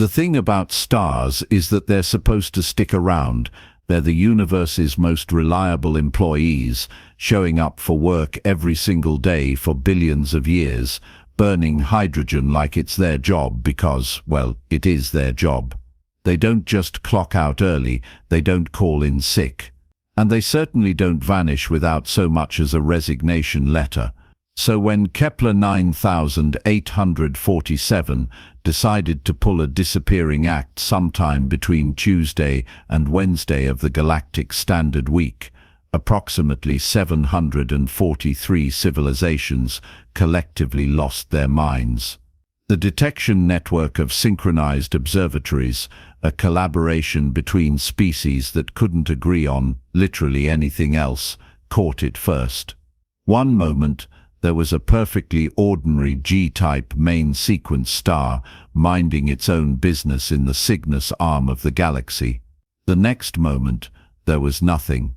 The thing about stars is that they're supposed to stick around. They're the universe's most reliable employees, showing up for work every single day for billions of years, burning hydrogen like it's their job because, well, it is their job. They don't just clock out early, they don't call in sick. And they certainly don't vanish without so much as a resignation letter. So when Kepler 9847 decided to pull a disappearing act sometime between Tuesday and Wednesday of the Galactic Standard Week, approximately 743 civilizations collectively lost their minds. The detection network of synchronized observatories, a collaboration between species that couldn't agree on literally anything else, caught it first. One moment, there was a perfectly ordinary G-type main sequence star minding its own business in the Cygnus arm of the galaxy. The next moment, there was nothing.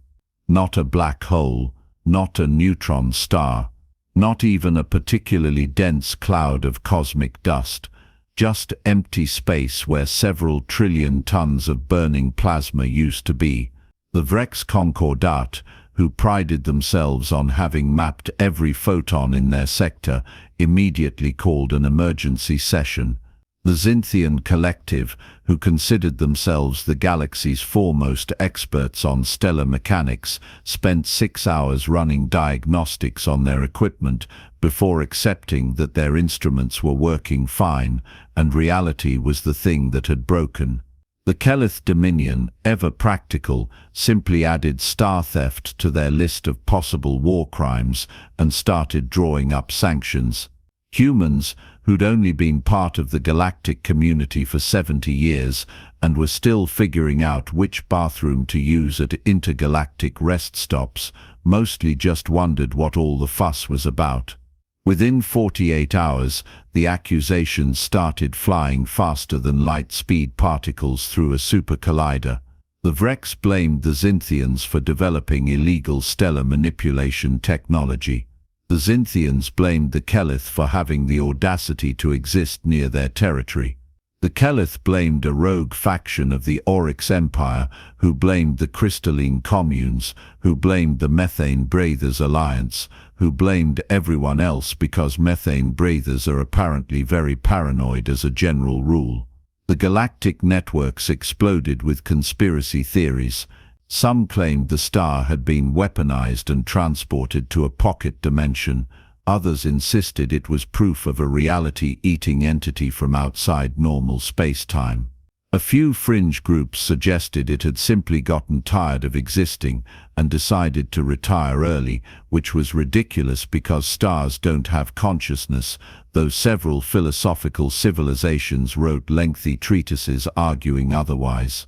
Not a black hole, not a neutron star, not even a particularly dense cloud of cosmic dust, just empty space where several trillion tons of burning plasma used to be. The Vrex Concordat, who prided themselves on having mapped every photon in their sector, immediately called an emergency session. The Xinthian Collective, who considered themselves the galaxy's foremost experts on stellar mechanics, spent 6 hours running diagnostics on their equipment before accepting that their instruments were working fine, and reality was the thing that had broken. The Kelith Dominion, ever practical, simply added star theft to their list of possible war crimes and started drawing up sanctions. Humans, who'd only been part of the galactic community for 70 years and were still figuring out which bathroom to use at intergalactic rest stops, mostly just wondered what all the fuss was about. Within 48 hours, the accusations started flying faster than light-speed particles through a super collider. The Vrex blamed the Xinthians for developing illegal stellar manipulation technology. The Xinthians blamed the Kelith for having the audacity to exist near their territory. The Kelith blamed a rogue faction of the Oryx Empire, who blamed the Crystalline Communes, who blamed the Methane Breathers Alliance, who blamed everyone else because methane breathers are apparently very paranoid as a general rule. The galactic networks exploded with conspiracy theories. Some claimed the star had been weaponized and transported to a pocket dimension. Others insisted it was proof of a reality-eating entity from outside normal space-time. A few fringe groups suggested it had simply gotten tired of existing and decided to retire early, which was ridiculous because stars don't have consciousness, though several philosophical civilizations wrote lengthy treatises arguing otherwise.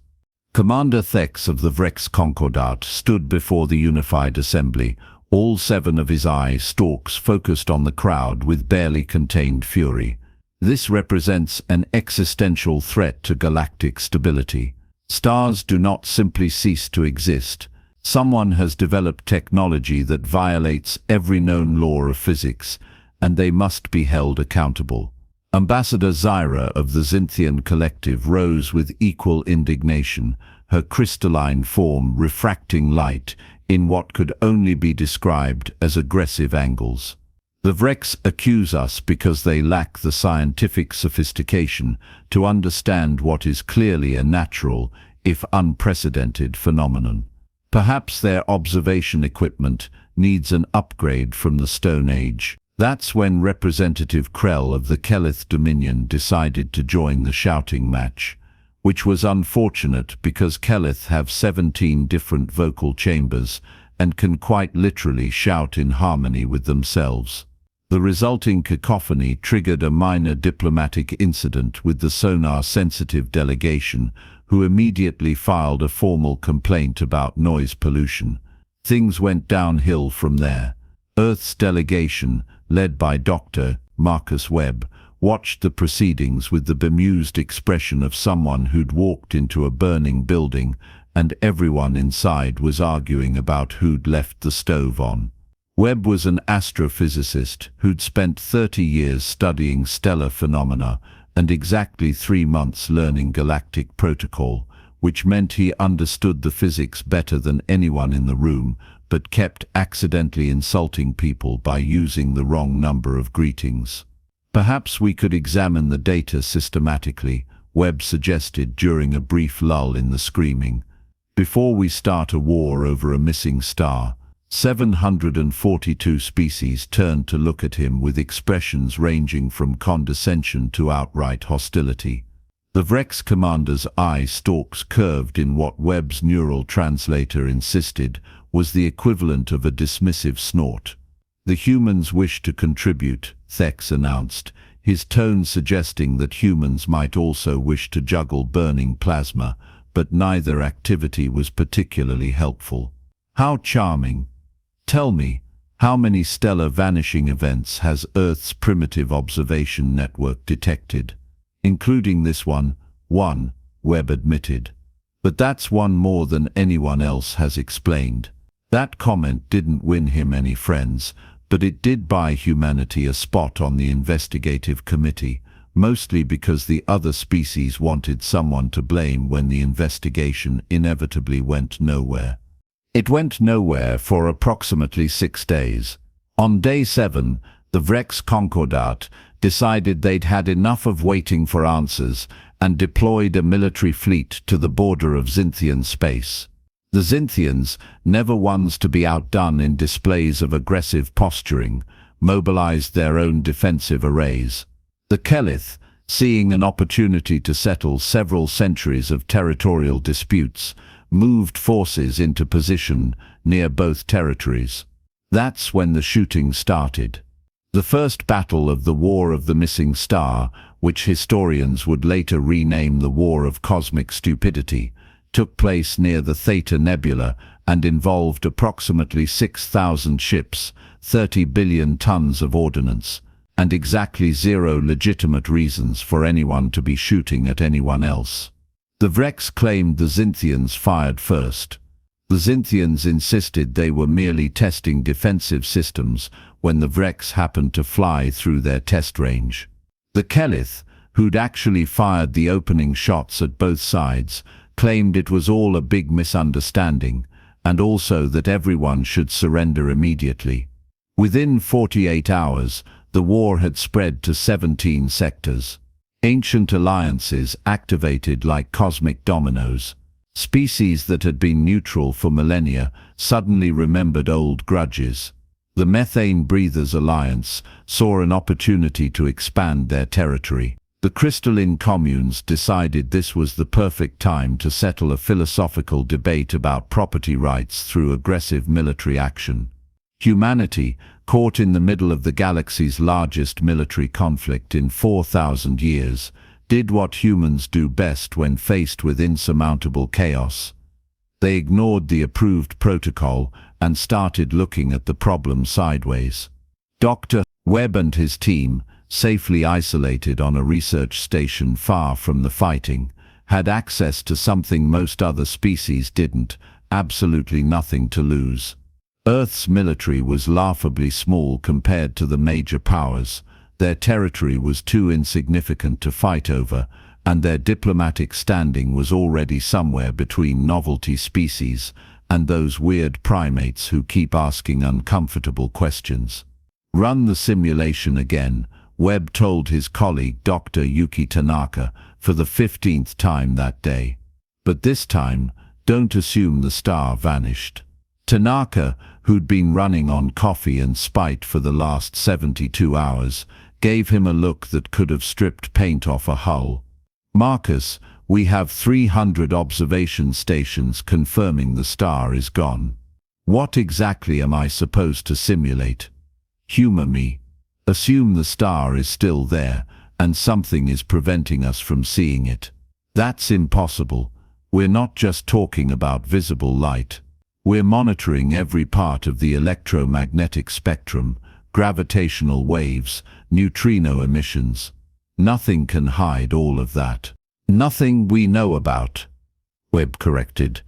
Commander Thex of the Vrex Concordat stood before the unified assembly, all 7 of his eye stalks focused on the crowd with barely contained fury. This represents an existential threat to galactic stability. Stars do not simply cease to exist. Someone has developed technology that violates every known law of physics, and they must be held accountable. Ambassador Zyra of the Xinthian Collective rose with equal indignation, her crystalline form refracting light in what could only be described as aggressive angles. The Vrex accuse us because they lack the scientific sophistication to understand what is clearly a natural, if unprecedented, phenomenon. Perhaps their observation equipment needs an upgrade from the Stone Age. That's when Representative Krell of the Kelith Dominion decided to join the shouting match, which was unfortunate because Kelith have 17 different vocal chambers and can quite literally shout in harmony with themselves. The resulting cacophony triggered a minor diplomatic incident with the sonar-sensitive delegation, who immediately filed a formal complaint about noise pollution. Things went downhill from there. Earth's delegation, led by Dr. Marcus Webb, watched the proceedings with the bemused expression of someone who'd walked into a burning building and everyone inside was arguing about who'd left the stove on. Webb was an astrophysicist who'd spent 30 years studying stellar phenomena and exactly 3 months learning galactic protocol, which meant he understood the physics better than anyone in the room, but kept accidentally insulting people by using the wrong number of greetings. Perhaps we could examine the data systematically, Webb suggested during a brief lull in the screaming. Before we start a war over a missing star. 742 species turned to look at him with expressions ranging from condescension to outright hostility. The Vrex commander's eye stalks curved in what Webb's neural translator insisted was the equivalent of a dismissive snort. The humans wish to contribute, Thex announced, his tone suggesting that humans might also wish to juggle burning plasma, but neither activity was particularly helpful. How charming. Tell me, how many stellar vanishing events has Earth's primitive observation network detected? Including this one, Webb admitted. But that's one more than anyone else has explained. That comment didn't win him any friends, but it did buy humanity a spot on the investigative committee, mostly because the other species wanted someone to blame when the investigation inevitably went nowhere. It went nowhere for approximately 6 days. On day 7, the Vrex Concordat decided they'd had enough of waiting for answers and deployed a military fleet to the border of Zintian space. The Zintians, never ones to be outdone in displays of aggressive posturing, mobilized their own defensive arrays. The Kelith, seeing an opportunity to settle several centuries of territorial disputes, moved forces into position near both territories. That's when the shooting started. The first battle of the War of the Missing Star, which historians would later rename the War of Cosmic Stupidity, took place near the Theta Nebula and involved approximately 6,000 ships, 30 billion tons of ordnance, and exactly 0 legitimate reasons for anyone to be shooting at anyone else. The Vrex claimed the Zintians fired first. The Zintians insisted they were merely testing defensive systems when the Vrex happened to fly through their test range. The Kelith, who'd actually fired the opening shots at both sides, claimed it was all a big misunderstanding, and also that everyone should surrender immediately. Within 48 hours, the war had spread to 17 sectors. Ancient alliances activated like cosmic dominoes. Species that had been neutral for millennia suddenly remembered old grudges. The Methane Breathers Alliance saw an opportunity to expand their territory. The crystalline communes decided this was the perfect time to settle a philosophical debate about property rights through aggressive military action. Humanity, caught in the middle of the galaxy's largest military conflict in 4,000 years, did what humans do best when faced with insurmountable chaos. They ignored the approved protocol and started looking at the problem sideways. Dr. Webb and his team, safely isolated on a research station far from the fighting, had access to something most other species didn't, absolutely nothing to lose. Earth's military was laughably small compared to the major powers. Their territory was too insignificant to fight over, and their diplomatic standing was already somewhere between novelty species and those weird primates who keep asking uncomfortable questions. Run the simulation again, Webb told his colleague Dr. Yuki Tanaka for the 15th time that day. But this time, don't assume the star vanished. Tanaka, who'd been running on coffee and spite for the last 72 hours, gave him a look that could have stripped paint off a hull. Marcus, we have 300 observation stations confirming the star is gone. What exactly am I supposed to simulate? Humor me. Assume the star is still there, and something is preventing us from seeing it. That's impossible. We're not just talking about visible light. We're monitoring every part of the electromagnetic spectrum, gravitational waves, neutrino emissions. Nothing can hide all of that. Nothing we know about, Webb corrected,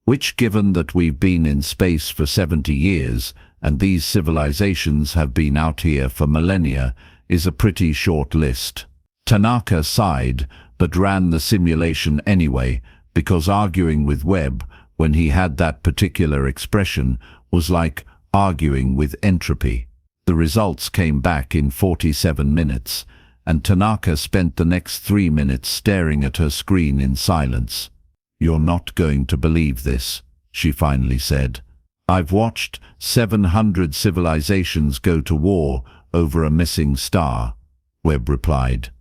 which, given that we've been in space for 70 years and these civilizations have been out here for millennia, is a pretty short list. Tanaka sighed, but ran the simulation anyway, because arguing with Webb, when he had that particular expression, was like arguing with entropy. The results came back in 47 minutes, and Tanaka spent the next 3 minutes staring at her screen in silence. "You're not going to believe this," she finally said. "I've watched 700 civilizations go to war over a missing star," Webb replied.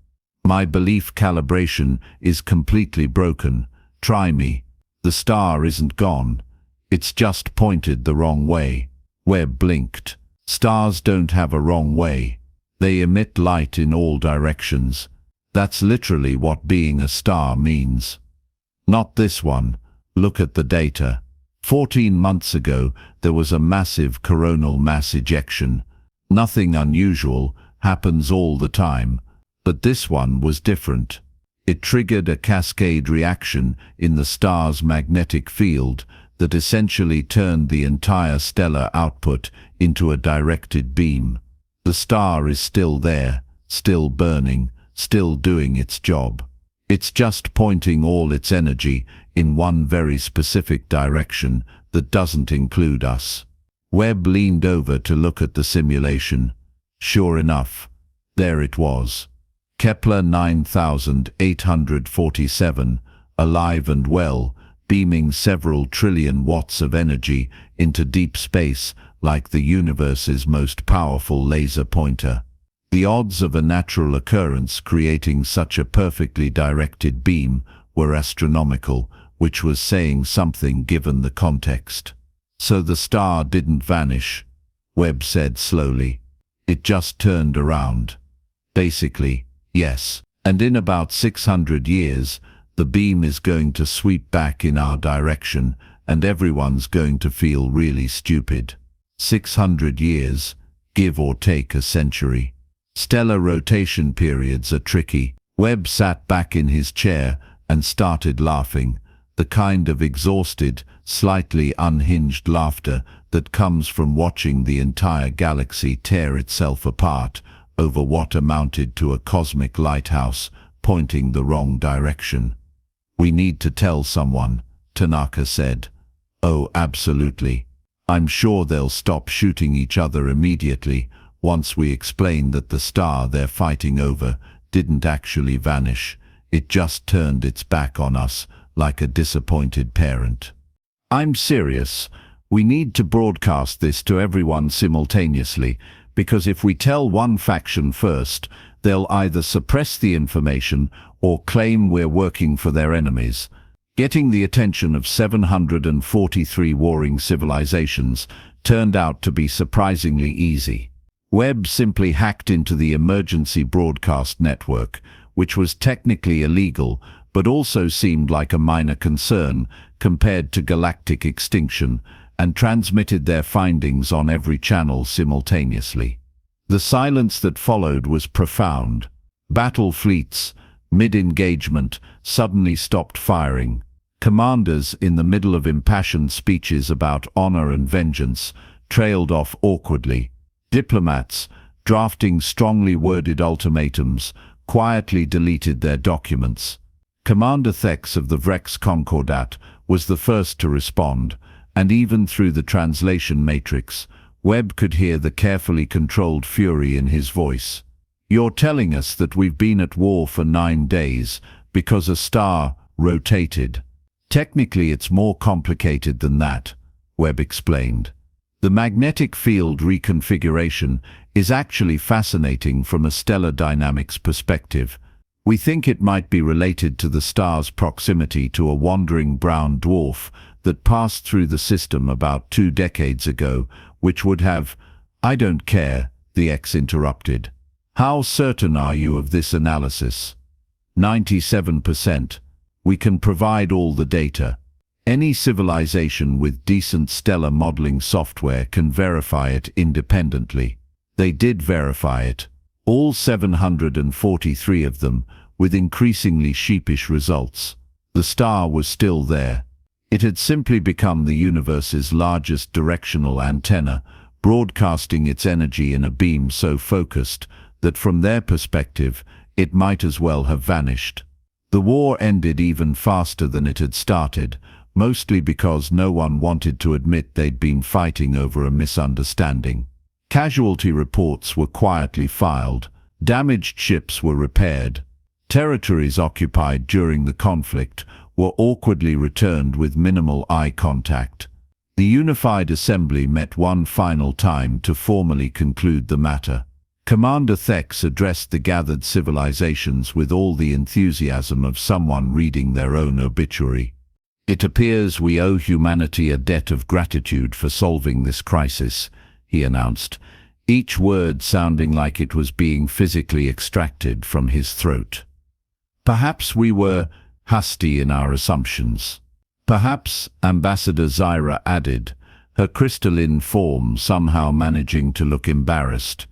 "My belief calibration is completely broken. Try me. The star isn't gone. It's just pointed the wrong way." Webb blinked. "Stars don't have a wrong way. They emit light in all directions. That's literally what being a star means." "Not this one. Look at the data. 14 months ago, there was a massive coronal mass ejection. Nothing unusual, happens all the time. But this one was different. It triggered a cascade reaction in the star's magnetic field that essentially turned the entire stellar output into a directed beam. The star is still there, still burning, still doing its job. It's just pointing all its energy in one very specific direction that doesn't include us." Webb leaned over to look at the simulation. Sure enough, there it was. Kepler 9847, alive and well, beaming several trillion watts of energy into deep space like the universe's most powerful laser pointer. The odds of a natural occurrence creating such a perfectly directed beam were astronomical, which was saying something given the context. "So the star didn't vanish," Webb said slowly. "It just turned around." "Basically, yes. And in about 600 years, the beam is going to sweep back in our direction, and everyone's going to feel really stupid." 600 years, give or take a century. Stellar rotation periods are tricky. Webb sat back in his chair and started laughing, the kind of exhausted, slightly unhinged laughter that comes from watching the entire galaxy tear itself apart over what amounted to a cosmic lighthouse pointing the wrong direction. "We need to tell someone," Tanaka said. "Oh, absolutely. I'm sure they'll stop shooting each other immediately once we explain that the star they're fighting over didn't actually vanish. It just turned its back on us like a disappointed parent." "I'm serious. We need to broadcast this to everyone simultaneously, because if we tell one faction first, they'll either suppress the information or claim we're working for their enemies." Getting the attention of 743 warring civilizations turned out to be surprisingly easy. Webb simply hacked into the emergency broadcast network, which was technically illegal, but also seemed like a minor concern compared to galactic extinction, and transmitted their findings on every channel simultaneously. The silence that followed was profound. Battle fleets, mid-engagement, suddenly stopped firing. Commanders, in the middle of impassioned speeches about honor and vengeance, trailed off awkwardly. Diplomats, drafting strongly worded ultimatums, quietly deleted their documents. Commander Thex of the Vrex Concordat was the first to respond, and even through the translation matrix, Webb could hear the carefully controlled fury in his voice. "You're telling us that we've been at war for 9 days because a star rotated. Technically, it's more complicated than that," Webb explained. "The magnetic field reconfiguration is actually fascinating from a stellar dynamics perspective. We think it might be related to the star's proximity to a wandering brown dwarf that passed through the system about 2 decades ago, which would have—" "I don't care," the X interrupted. "How certain are you of this analysis?" 97%. We can provide all the data. Any civilization with decent stellar modeling software can verify it independently." They did verify it. All 743 of them, with increasingly sheepish results. The star was still there. It had simply become the universe's largest directional antenna, broadcasting its energy in a beam so focused that from their perspective, It might as well have vanished. The war ended even faster than it had started, mostly because no one wanted to admit they'd been fighting over a misunderstanding. Casualty reports were quietly filed, damaged ships were repaired, territories occupied during the conflict were awkwardly returned with minimal eye contact. The Unified Assembly met one final time to formally conclude the matter. Commander Thex addressed the gathered civilizations with all the enthusiasm of someone reading their own obituary. "It appears we owe humanity a debt of gratitude for solving this crisis," he announced, each word sounding like it was being physically extracted from his throat. "Perhaps we were hasty in our assumptions. Perhaps," Ambassador Zyra added, her crystalline form somehow managing to look embarrassed,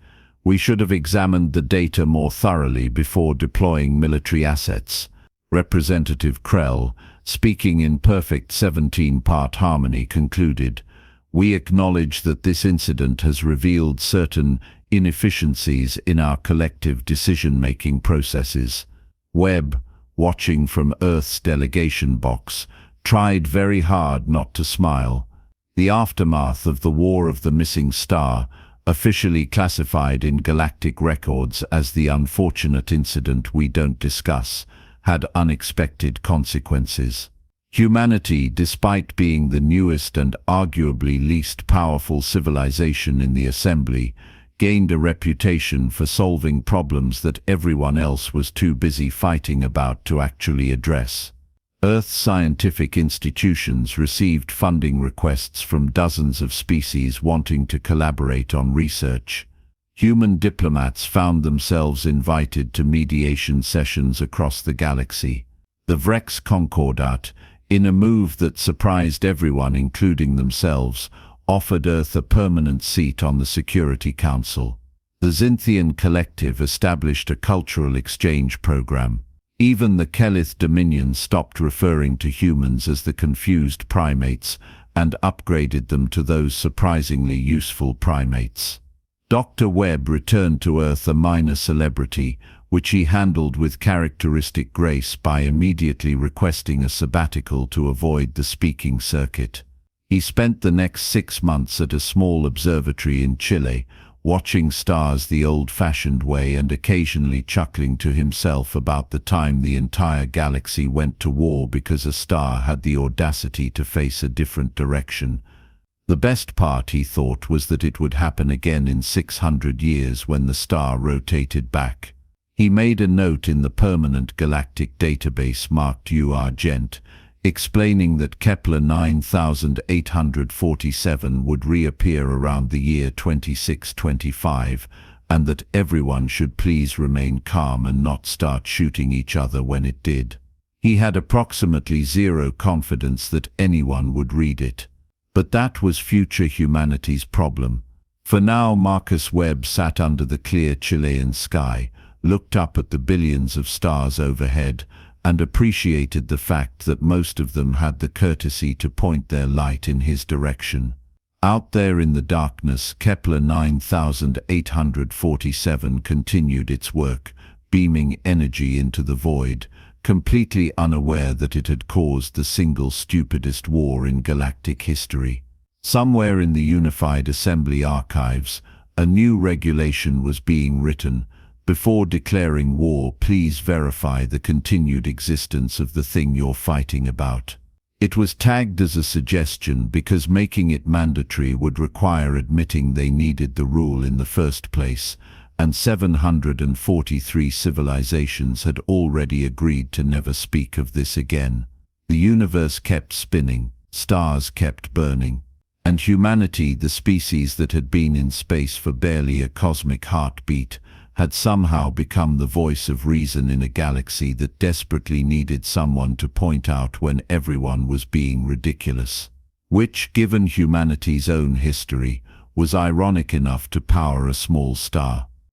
"we should have examined the data more thoroughly before deploying military assets." Representative Krell, speaking in perfect 17-part harmony, concluded, "We acknowledge that this incident has revealed certain inefficiencies in our collective decision-making processes." Webb, watching from Earth's delegation box, tried very hard not to smile. The aftermath of the War of the Missing Star, officially classified in galactic records as the unfortunate incident we don't discuss, had unexpected consequences. Humanity, despite being the newest and arguably least powerful civilization in the Assembly, gained a reputation for solving problems that everyone else was too busy fighting about to actually address. Earth's scientific institutions received funding requests from dozens of species wanting to collaborate on research. Human diplomats found themselves invited to mediation sessions across the galaxy. The Vrex Concordat, in a move that surprised everyone including themselves, offered Earth a permanent seat on the Security Council. The Xinthian Collective established a cultural exchange program. Even the Kelith Dominion stopped referring to humans as the confused primates and upgraded them to those surprisingly useful primates. Dr. Webb returned to Earth a minor celebrity, which he handled with characteristic grace by immediately requesting a sabbatical to avoid the speaking circuit. He spent the next 6 months at a small observatory in Chile, watching stars the old-fashioned way and occasionally chuckling to himself about the time the entire galaxy went to war because a star had the audacity to face a different direction. The best part, he thought, was that it would happen again in 600 years when the star rotated back. He made a note in the permanent galactic database marked UR-Gent, explaining that Kepler 9847 would reappear around the year 2625, and that everyone should please remain calm and not start shooting each other when it did. He had approximately zero confidence that anyone would read it. But that was future humanity's problem. For now, Marcus Webb sat under the clear Chilean sky, looked up at the billions of stars overhead, and appreciated the fact that most of them had the courtesy to point their light in his direction. Out there in the darkness, Kepler 9847 continued its work, beaming energy into the void, completely unaware that it had caused the single stupidest war in galactic history. Somewhere in the Unified Assembly archives, a new regulation was being written. Before declaring war, please verify the continued existence of the thing you're fighting about. It was tagged as a suggestion because making it mandatory would require admitting they needed the rule in the first place, and 743 civilizations had already agreed to never speak of this again. The universe kept spinning, stars kept burning, and humanity, the species that had been in space for barely a cosmic heartbeat, had somehow become the voice of reason in a galaxy that desperately needed someone to point out when everyone was being ridiculous. Which, given humanity's own history, was ironic enough to power a small star.